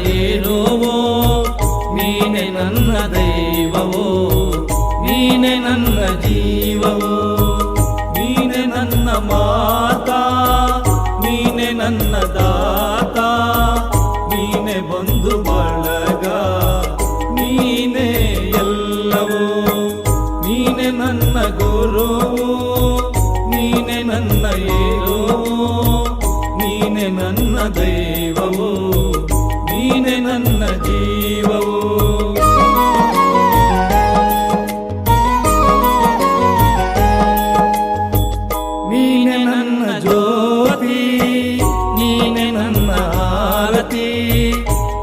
ಏರುವೋ, ನೀನೆ ನನ್ನ ದೈವವೋ, ನೀನೆ ನನ್ನ ಜೀವವೋ, ನೀನೆ ನನ್ನ ಮಾತಾ, ನೀನೆ ನನ್ನ ದಾತ, ನೀನೆ ಬಂಧು ಬಳಗ, ನೀನೆ ಎಲ್ಲವೋ, ನೀನೆ ನನ್ನ ಗುರುವು, ನೀನೆ ನನ್ನ ಏರುವೋ, ನೀನೆ ನನ್ನ ದೈವವೋ, ನೀನೆ ನನ್ನ ಜೀವವೋ. ನೀನೆ ನನ್ನ ಜ್ಯೋತಿ, ನೀನೆ ನನ್ನ ಆರತಿ,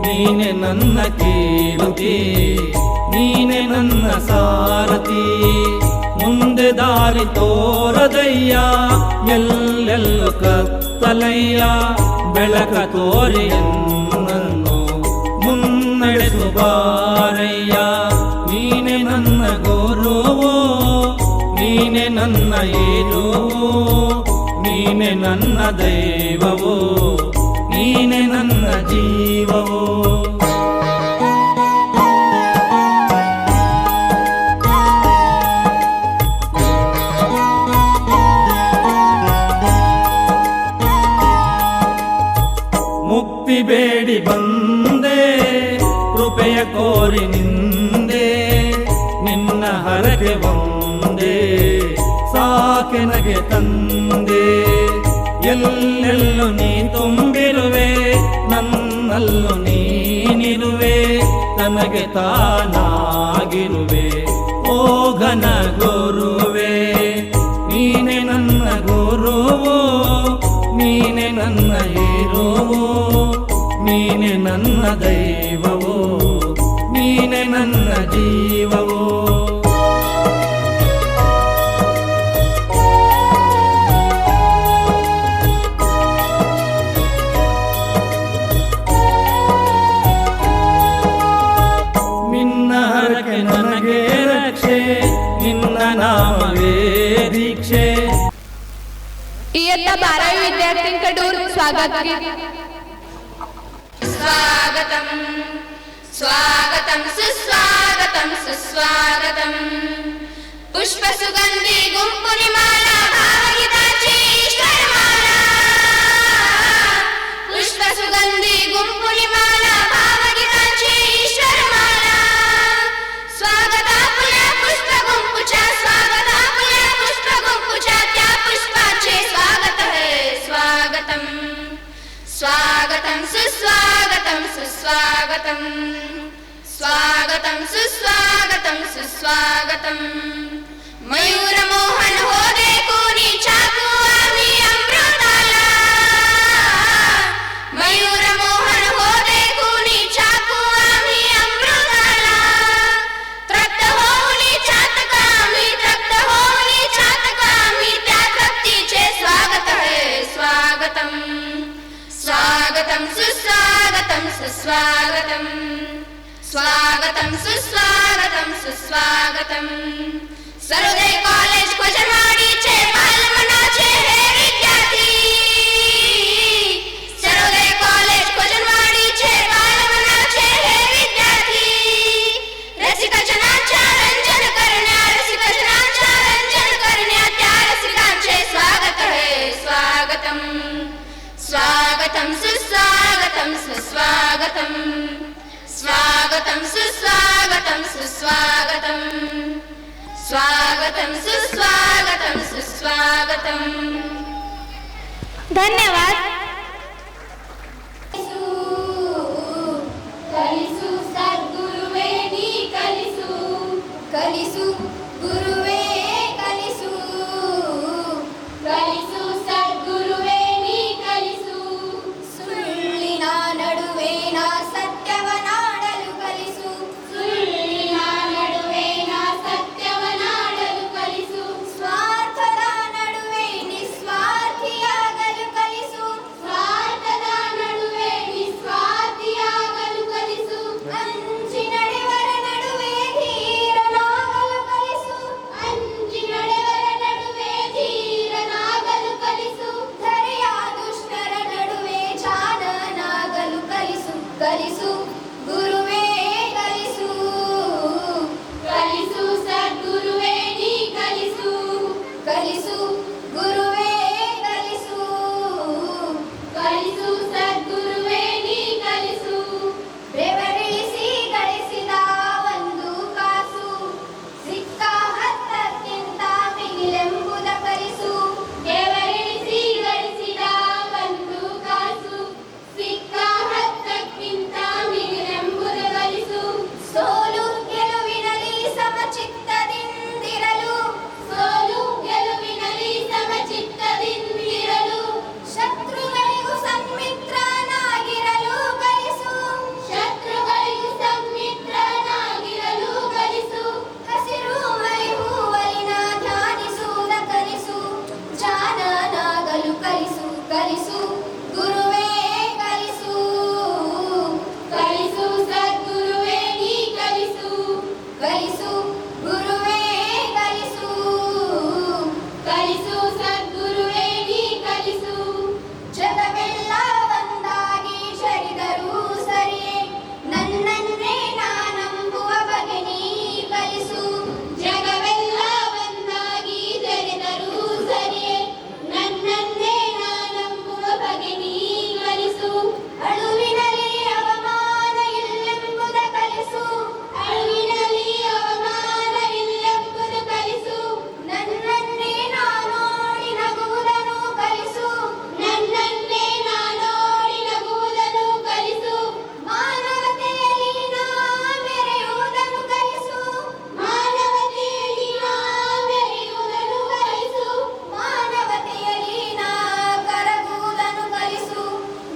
ನೀನೆ ನನ್ನ ಕೀರ್ತಿ, ನೀನೆ ನನ್ನ ಸಾರಥಿ. ಮುಂದೆ ದಾರಿ ತೋರದಯ್ಯ, ಎಲ್ಲೆಲ್ಲೂ ಕತ್ತಲಯ್ಯ, ಬೆಳಕ ತೋರಿ ನನ್ನನ್ನು ಮುನ್ನಡೆಸು ಬಾರಯ್ಯ. ನೀನೆ ನನ್ನ ಗುರುವೋ, ನೀನೆ ನನ್ನ ಏರುವೋ, ನೀನೆ ನನ್ನ ದೈವವೋ, ನೀನೆ ನನ್ನ ಜೀವವೋ. ಮುಕ್ತಿ ಬೇಡಿ ಬಂದೆ, ಕೃಪೆಯ ಕೋರಿ ನಿಂದೆ, ನಿನ್ನ ಹರಕೆ ಒಂದೇ ಸಾಕೆನಗೆ ತಂದೆ. ಎಲ್ಲೆಲ್ಲೂ ನೀ ತುಂಬಿರುವೆ, ನನ್ನಲ್ಲೂ ನೀನಿರುವೆ, ನನಗೆ ತಾನಾಗಿರುವೆ ಓ ಘನ ಗುರುವೆ. ನೀನೆ ನನ್ನ ಗುರುವೋ, ನೀನೆ ನನ್ನ ಏರುವೋ, ನೀನೆ ನನ್ನ ದೈವವೋ, ನೀನೆ ನನ್ನ ಜೀವವೋ. ನಿನ್ನ ಹರಕೆ ನನಗೆ ರಕ್ಷೆ, ನಿನ್ನ ನಾಮವೇ ದೀಕ್ಷೆ. इयत्ता 12वी विद्यार्थ्यांकडून स्वागत. स्वागतम स्वागतम सुस्वागतम सुस्वागतम. पुष्प सुगंधी गुंपुनी माला, भावगीताची ईश्वरमाला. पुष्प सुगंधी गुंपुनी माला, भावगीताची ईश्वरमाला. स्वागत आपल्या पुष्प गुंपुच्या, स्वागत आपल्या पुष्प गुंपुच्या, त्या पुष्पाचे स्वागत है. स्वागतम स्वागतम सुस्वागतम सुस्वागतम. स्वागतम सुस्वागतम सुस्वागतम. मयूर मोहन हो दे कोणी चाकू आम्ही अमृताला. मयूर मोहन हो दे कोणी चाकू आम्ही अमृताला. त्रक्त होऊनी चातका आम्ही, त्रक्त होऊनी चातका आम्ही, त्या तृप्तीचे स्वागत है. स्वागतम स्वागतम सुस्वागतम सुस्वागतम. स्वागतम सुस्वागतम सुस्वागतम. सर्वोदय कॉलेज खोजनवाडीचे बालमनाचे हे विद्यार्थी. सर्वोदय कॉलेज खोजनवाडीचे बालमनाचे हे विद्यार्थी. रसिकजनांच्या रंजन करण्या, रसिकजनांच्या रंजन करण्या, त्या रसिकांचे स्वागत है. स्वागतम स्वागतम सुस्वागतम सुस्वागतम. स्वागतम सुस्वागतम सुस्वागतम. स्वागतम सुस्वागतम सुस्वागतम. धन्यवाद. कलिसु सद्गुरुवे नी कलिसु, कलिसु गुरुवे कलिसु. कलिसु सद्गुरुवे नी कलिसು. ಸುಳ್ಳಿನ ನಡುವೆ ನಾ ಸತ್ಯವನಾಡಲು ಕಲಿಸು. ಸುಳ್ಳಿನ ನಡುವೆ ನಾ ಸತ್ಯವನಾಡಲು ಕಲಿಸು. ಸ್ವಾರ್ಥದ ನಡುವೆ ನಿಸ್ವಾರ್ಥಿಯಾಗಲು ಕಲಿಸು. ಕಲಿಸು ಗುರುವೇ ಕಲಿಸು ಕಲಿಸು ಸದ್ಗುರುವೇ ನೀ ಕಲಿಸು ಕಲಿಸು ಗುರುವೇ ಕಲಿಸು ಕಲಿಸು ಸದ್ಗುರುವೇ ನೀ ಕಲಿಸು ಜಗವೆಲ್ಲ ಒಂದಾಗಿ ಶರಿದರು ಸರಿಯೇ ನನ್ನನ್ನೇ ನಾನಂಬುವ ಬಗೆ ನೀ ಕಲಿಸು ಜಗವೆಲ್ಲ ಒಂದಾಗಿ ಜರಿದರು ಸರಿಯೇ ನನ್ನನ್ನೇ ನಾನಂಬುವ ಬಗೆ ನೀ ಕಲಿಸು ಅಳುವಿನಲ್ಲಿ ಅವಮಾನ ಇಲ್ಲೆಂಬುದ ಕಲಿಸು ಅಳುವಿನಲ್ಲಿ ಅವಮಾನ ಇಲ್ಲೆಂಬುದು ಕಲಿಸು ನನ್ನನ್ನೇ ನಾನೋಡಿ ನಗುವುದನ್ನು ಕಲಿಸು ನನ್ನನ್ನೇ ನಾನೋಡಿ ನಗುವುದನ್ನು ಕಲಿಸು ಮಾನವತೆಯಲ್ಲಿ ನಾ ಮೆರೆಯುವುದನ್ನು ಕಲಿಸು ಮಾನವತೆಯಲ್ಲಿ ನಾ ಮೆರೆಯುವುದನ್ನು ಕಲಿಸು ಮಾನವತೆಯಲ್ಲಿ ನಾ ಕರಗುವುದನ್ನು ಕಲಿಸು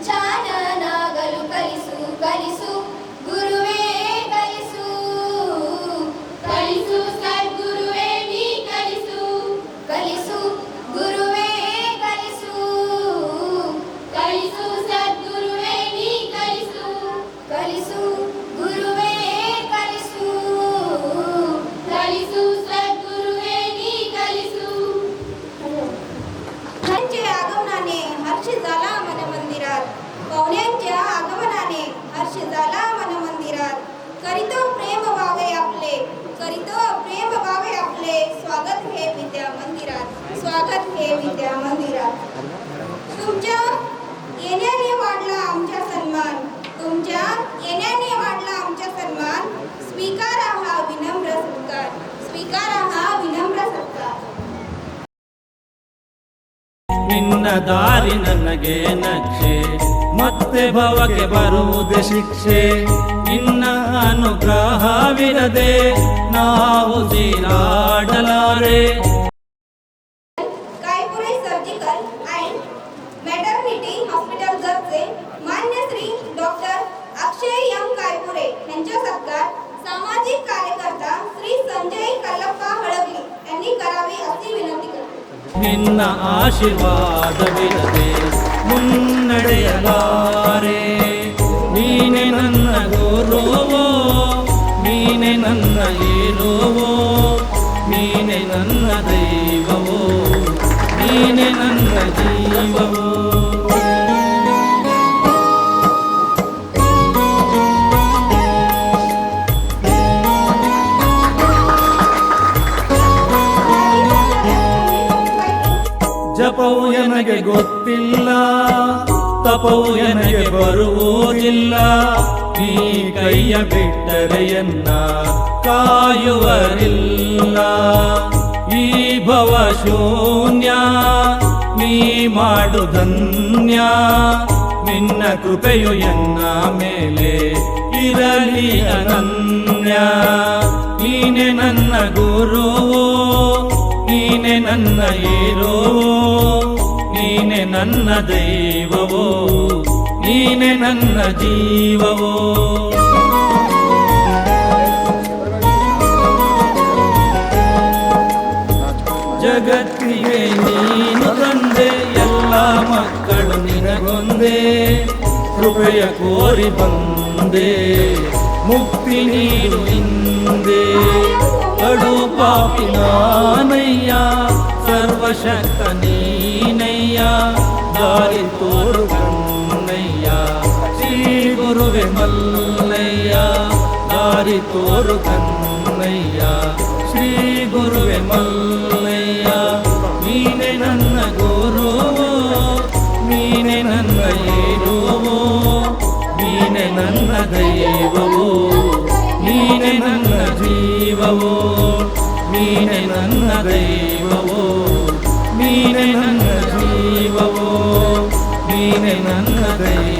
ಜಾಣನಾಗಲು ಕಲಿಸು ಕಲಿಸು ಗುರುವೇ ಕಲಿಸು ಕಲಿಸು ಸದ್ಗುರುವೇ ನೀ ಕಲಿಸು ಕಲಿಸು ಗುರುವೇ ಕಲಿಸು ಕಲಿಸು ಸದ್ಗುರುವೇ ನೀ ಕಲಿಸು ಕಲಿಸು ಗುರುವೇ ಕಲಿಸು ಕಲಿಸು ಸದ್ಗುರುವೇ ನೀ कलिसु त्यांच्या आगमनाने हर्ष झाला मन मंदिरात पाहुण्यांच्या आगमनाने हर्ष झाला मन मंदिरात करीतो प्रेम व्हावे आपले करीतो प्रेम व्हावे आपले स्वागत हे विद्या मंदिरात स्वागत हे विद्या मंदिरात तुमच्या येण्याने वाढला आमचा सन्मान तुमच्या येण्याने वाढला आमचा सन्मान स्वीकारा हा विनम्र सत्कार स्वीकारा हा विनम्र सत्कार ನಿನ್ನ ದಾರಿ ನನಗೆ ನಕ್ಷೆ ಮತ್ತೆ ಭವಕ್ಕೆ ಬರುವುದೇ ಶಿಕ್ಷೆ ನಿನ್ನ ಅನುಗ್ರಹವಿರದೆ ನಾವು ಜೀರಾಡಲಾರೆ कायपुरे सर्जिकल अँड मॅटर्निटी हॉस्पिटल जतचे मान्य श्री डॉक्टर अक्षय एम कायपुरे यांच्या सत्कार सामाजिक कार्यकर्ता श्री संजय कल्लप्पा हळगली यांनी करावी अशी विनंती करते ನಿನ್ನ ಆಶೀರ್ವಾದವಿರದೆ ಮುನ್ನಡೆಯಲಾರೆ ನೀನೆ ನನ್ನ ಗುರುವೋ ನೀನೆ ನನ್ನ ಹೀರೋವೋ ನೀನೆ ನನ್ನ ದೈವವೋ ನೀನೆ ನನ್ನ ಜೀವವೋ ಜಪವು ನನಗೆ ಗೊತ್ತಿಲ್ಲ ತಪವು ನನಗೆ ಬರುವುದಿಲ್ಲ ನೀ ಕೈಯ ಬಿಟ್ಟರೆಯನ್ನ ಕಾಯುವರಿಲ್ಲ ಈ ಭವ ಶೂನ್ಯ ನೀ ಮಾಡುಧನ್ಯ ನಿನ್ನ ಕೃಪೆಯು ಎನ್ನ ಮೇಲೆ ಇರಲಿ ಅನನ್ಯ ನೀನೆ ನನ್ನ ಗುರುವೋ ನೀನೆ ನನ್ನ ಹೀರೋವೋ ನೀನೆ ನನ್ನ ದೈವವೋ ನೀನೆ ನನ್ನ ಜೀವವೋ ಜಗತ್ತಿಗೆ ನೀನು ತಂದೆ ಎಲ್ಲ ಮಕ್ಕಳು ನಿನಗೊಂದೇ ಕೃಪೆಯ ಕೋರಿ ಬಂದೆ ಮುಕ್ತಿ ನೀಡು ಹಿಂದೆ ಕಡು ಪಾಪಿ ನಾನಯ್ಯ ಸರ್ವಶಕ್ತ ನೀನಯ್ಯ ದಾರಿ ತೋರು ಕನ್ನಯ್ಯ ಶ್ರೀ ಗುರುವೆ ಮಲ್ಲಯ್ಯ ದಾರಿ ತೋರು ಕನ್ನಯ್ಯ ಶ್ರೀ ಗುರುವೆ ಮಲ್ಲಯ್ಯ ನೀನೆ ನನ್ನ ಗುರುವೋ ನೀನೆ ನನ್ನ ಹೀರೋವೋ ನೀನೆ ನನ್ನ ದೈವವೋ ನೀನೆ ನನ್ನ ಜೀವವೋ ನೀನೆ ನನ್ನ ದೈವವೋ ನೀನೆ ನನ್ನ ಜೀವವೋ ನೀನೆ ನನ್ನ ದೈವ